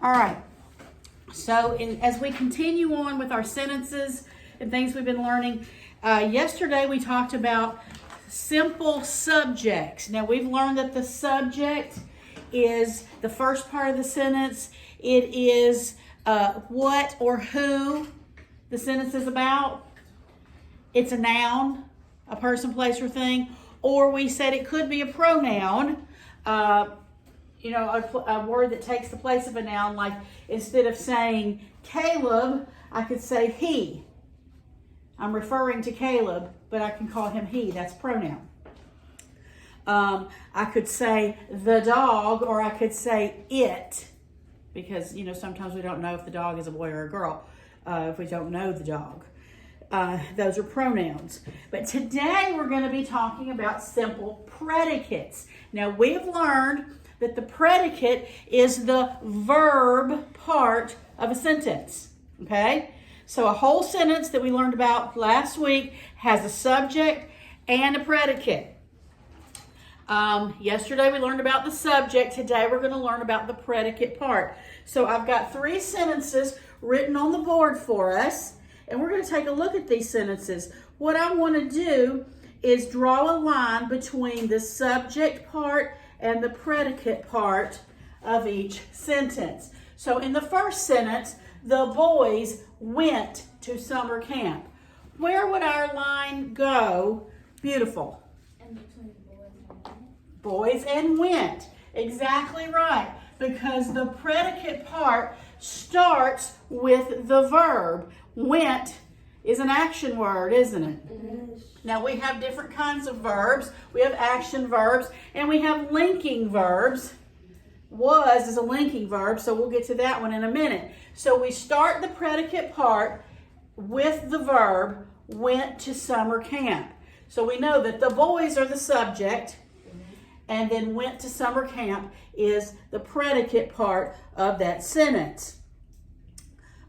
All right. So as we continue on with our sentences and things we've been learning, yesterday we talked about simple subjects. Now we've learned that the subject is the first part of the sentence. It is what or who the sentence is about. It's a noun, a person, place, or thing. Or we said it could be a pronoun, a word that takes the place of a noun. Like instead of saying Caleb, I could say he. I'm referring to Caleb, but I can call him he. That's pronoun. I could say the dog, or I could say it, because sometimes we don't know if the dog is a boy or a girl if we don't know the dog. Those are pronouns. But today we're going to be talking about simple predicates. Now we've learned that the predicate is the verb part of a sentence. Okay? So a whole sentence that we learned about last week has a subject and a predicate. Yesterday we learned about the subject. Today we're going to learn about the predicate part. So I've got 3 sentences written on the board for us. And we're going to take a look at these sentences. What I want to do is draw a line between the subject part and the predicate part of each sentence. So in the first sentence, the boys went to summer camp. Where would our line go? Beautiful. And between Boys and went. Exactly right. Because the predicate part starts with the verb. Went is an action word, isn't it? Yes. Now we have different kinds of verbs. We have action verbs and we have linking verbs. Was is a linking verb, so we'll get to that one in a minute. So we start the predicate part with the verb went to summer camp. So we know that the boys are the subject, and then went to summer camp is the predicate part of that sentence.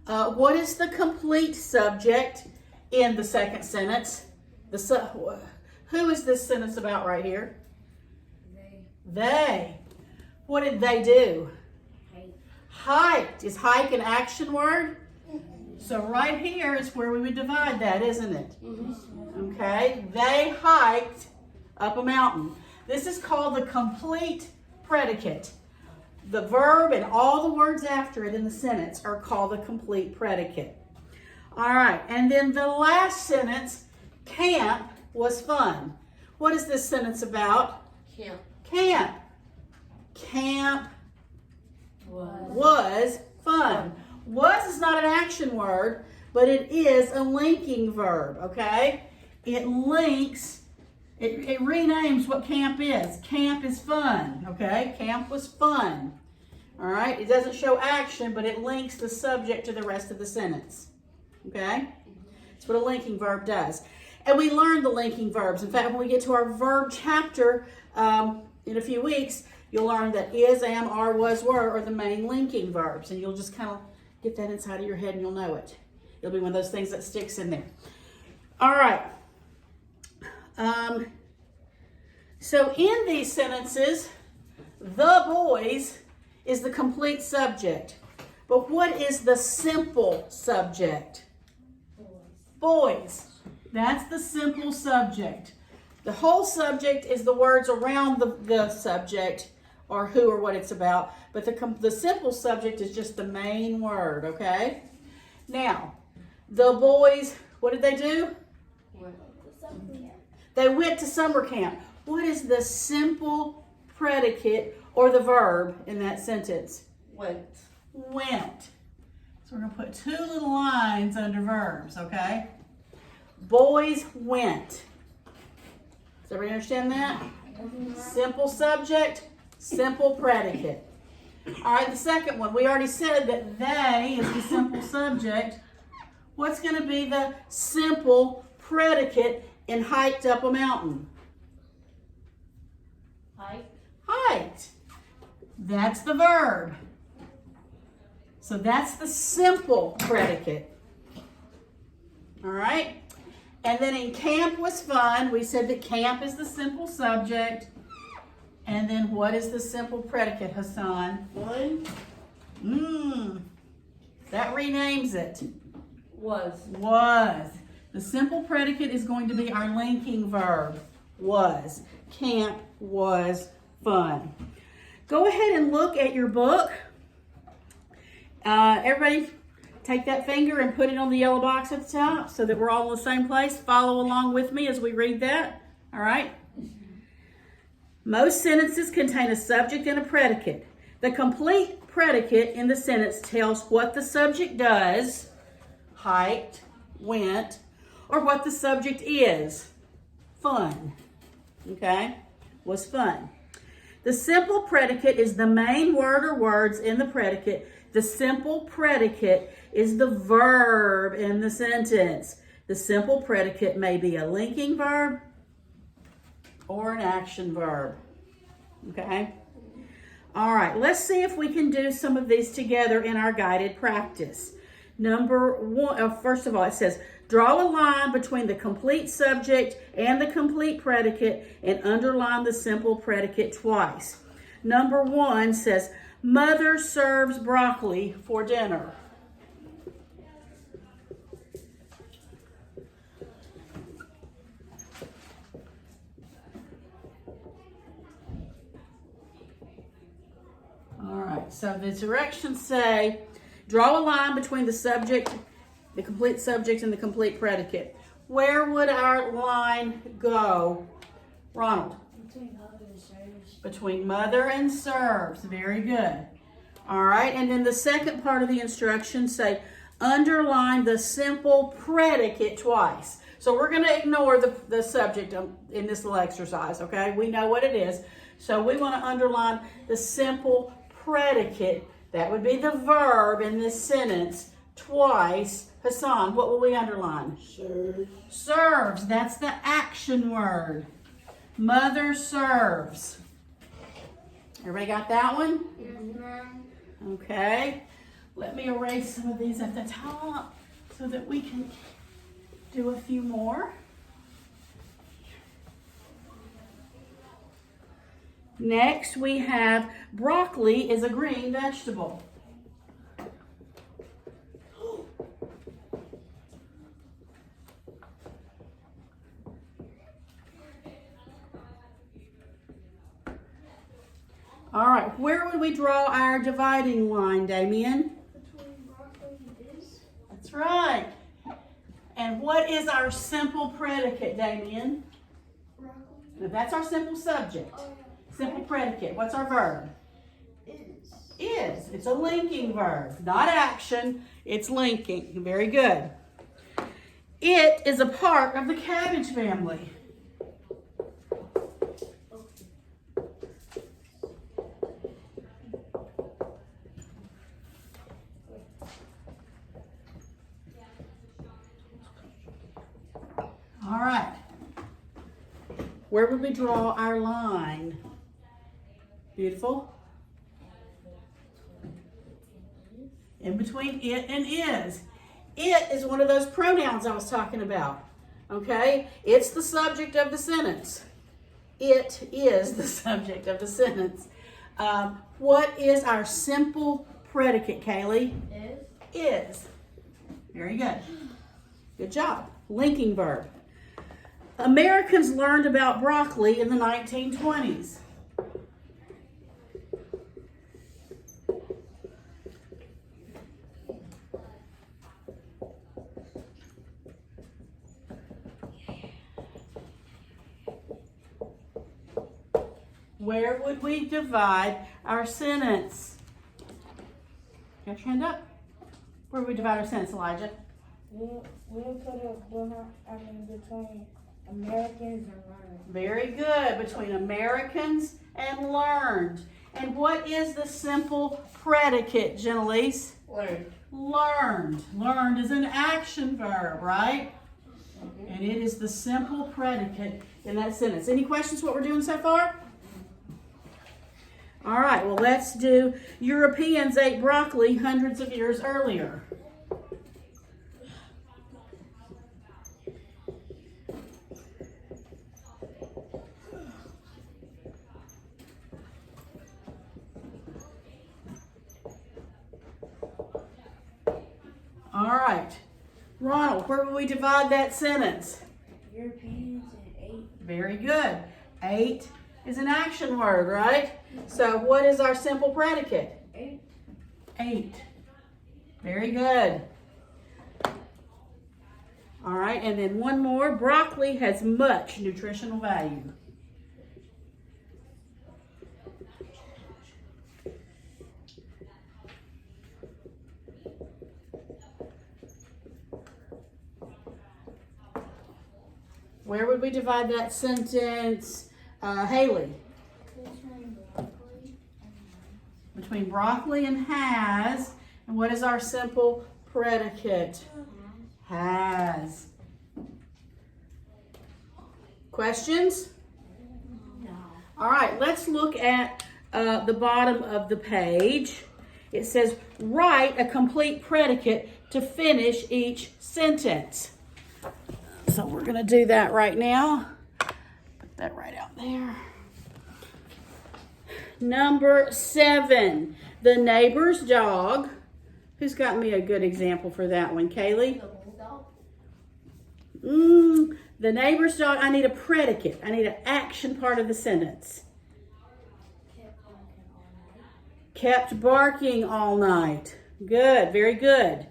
What is the complete subject in the second sentence? Who is this sentence about right here? They. What did they do? Hiked. Is hike an action word? So right here is where we would divide that, isn't it? Okay. They hiked up a mountain. This is called the complete predicate. The verb and all the words after it in the sentence are called the complete predicate. All right, and then the last sentence, camp was fun. What is this sentence about? Camp. Camp. Camp was fun. Was is not an action word, but it is a linking verb, okay? It links. It renames what camp is. Camp is fun, okay? Camp was fun, all right? It doesn't show action, but it links the subject to the rest of the sentence, okay? That's what a linking verb does. And we learned the linking verbs. In fact, when we get to our verb chapter in a few weeks, you'll learn that is, am, are, was, were are the main linking verbs. And you'll just kind of get that inside of your head and you'll know it. It'll be one of those things that sticks in there. All right. So in these sentences, the boys is the complete subject. But what is the simple subject? Boys. That's the simple subject. The whole subject is the words around the subject or who or what it's about. But the simple subject is just the main word, okay? Now, the boys, what did they do? They went to summer camp. What is the simple predicate or the verb in that sentence? Went. Went. So we're going to put 2 little lines under verbs, okay? Boys went. Does everybody understand that? Simple subject, simple predicate. All right, the second one. We already said that they is the simple subject. What's going to be the simple predicate in hiked up a mountain? Hiked. That's the verb. So that's the simple predicate. All right? And then in camp was fun, we said that camp is the simple subject. And then what is the simple predicate, Hassan? Fun. That renames it. Was. Was. The simple predicate is going to be our linking verb. Was. Camp was fun. Go ahead and look at your book. Everybody take that finger and put it on the yellow box at the top so that we're all in the same place. Follow along with me as we read that. All right? Most sentences contain a subject and a predicate. The complete predicate in the sentence tells what the subject does, hiked, went, or what the subject is, fun. Okay? Was fun. The simple predicate is the main word or words in the predicate. The simple predicate is the verb in the sentence. The simple predicate may be a linking verb or an action verb. Okay? All right, let's see if we can do some of these together in our guided practice. Number one, first of all, it says, draw a line between the complete subject and the complete predicate and underline the simple predicate twice. Number one says, Mother serves broccoli for dinner. All right, so the directions say, draw a line between the subject, the complete subject, and the complete predicate. Where would our line go, Ronald? Between mother and serves. Between mother and serves. Very good. All right, and then the second part of the instructions say, underline the simple predicate twice. So we're going to ignore the subject in this little exercise, okay? We know what it is. So we want to underline the simple predicate. That would be the verb in this sentence twice. Hassan, what will we underline? Serves. Serves. That's the action word. Mother serves. Everybody got that one? Yes, ma'am. Okay. Let me erase some of these at the top so that we can do a few more. Next, we have broccoli is a green vegetable. All right, where would we draw our dividing line, Damien? Between broccoli and this. That's right. And what is our simple predicate, Damien? Broccoli Now, that's our simple subject. Oh, Simple predicate. What's our verb? is. Is. It's a linking verb. Not action. It's linking. Very good. It is a part of the cabbage family. All right. Where would we draw our line? Beautiful. In between it and is. It is one of those pronouns I was talking about. Okay? It's the subject of the sentence. It is the subject of the sentence. What is our simple predicate, Kaylee? Is. Very good. Good job. Linking verb. Americans learned about broccoli in the 1920s. Where would we divide our sentence? Got your hand up? Where would we divide our sentence, Elijah? We'll put it between Americans and learned. Very good. Between Americans and learned. And what is the simple predicate, Genelise? Learned. Learned. Learned is an action verb, right? And it is the simple predicate in that sentence. Any questions what we're doing so far? All right, well, let's do Europeans ate broccoli hundreds of years earlier. All right. Ronald, where will we divide that sentence? Europeans and 8. Very good. 8 is an action word, right? So what is our simple predicate? 8. 8. Very good. All right, and then one more. Broccoli has much nutritional value. Where would we divide that sentence, Haley? Between broccoli and Between broccoli and has. And what is our simple predicate? Has. Questions? no. All right, let's look at the bottom of the page. It says, write a complete predicate to finish each sentence. So we're going to do that right now. Put that right out there. Number 7, the neighbor's dog. Who's got me a good example for that one? Kaylee? The bulldog. The neighbor's dog, I need a predicate. I need an action part of the sentence. Kept barking all night. Kept barking all night. Good, very good.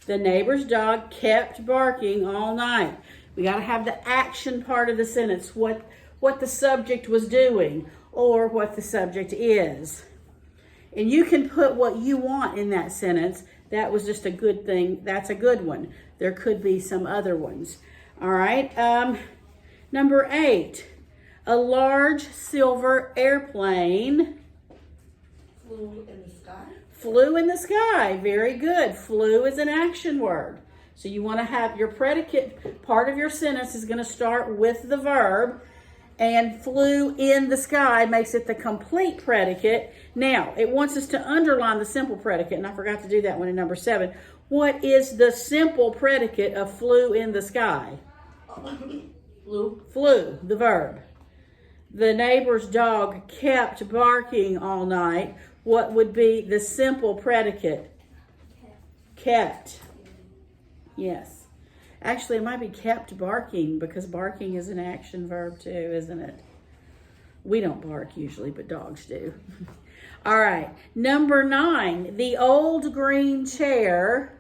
The neighbor's dog kept barking all night. We got to have the action part of the sentence, what the subject was doing or what the subject is. And you can put what you want in that sentence. That was just a good thing. That's a good one. There could be some other ones. All right. Number 8, a large silver airplane Flew in the sky. flew in the sky. Very good. Flew is an action word. So you want to have your predicate part of your sentence is going to start with the verb, and flew in the sky makes it the complete predicate. Now, it wants us to underline the simple predicate, and I forgot to do that one in number 7. What is the simple predicate of flew in the sky? Flew. Flew, the verb. The neighbor's dog kept barking all night. What would be the simple predicate? Kept. Yes. Actually, it might be kept barking because barking is an action verb too, isn't it? We don't bark usually, but dogs do. All right. Number 9, the old green chair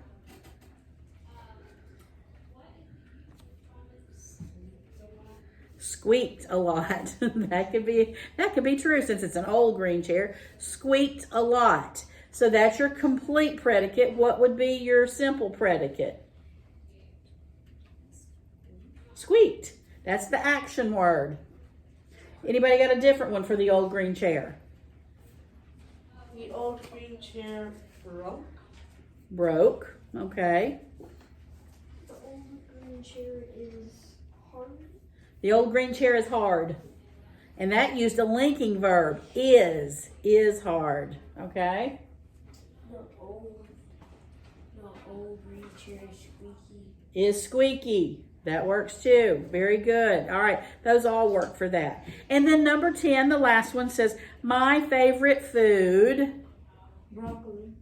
squeaked a lot. That could be true since it's an old green chair. Squeaked a lot. So that's your complete predicate. What would be your simple predicate? Squeaked. That's the action word. Anybody got a different one for the old green chair? The old green chair broke. Broke. Okay. The old green chair is hard. The old green chair is hard. And that used a linking verb. Is hard. Okay. The old green chair is squeaky. Is squeaky. That works too. Very good. All right. Those all work for that. And then number 10, the last one says, my favorite food. Broccoli.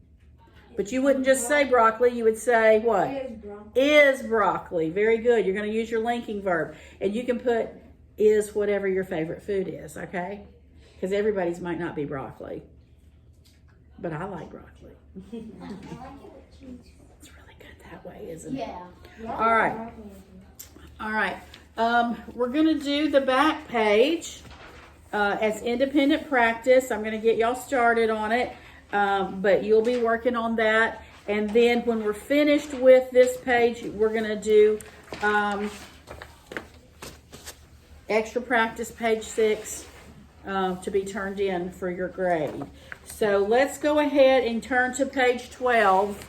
But you wouldn't just say broccoli. You would say what? Is broccoli. Is broccoli. Very good. You're going to use your linking verb. And you can put is whatever your favorite food is, okay? Because everybody's might not be broccoli. But I like broccoli. I like it too. It's really good that way, isn't it? Yeah. All right. All right. We're going to do the back page as independent practice. I'm going to get y'all started on it, but you'll be working on that. And then when we're finished with this page, we're going to do extra practice, page 6, to be turned in for your grade. So let's go ahead and turn to page 12.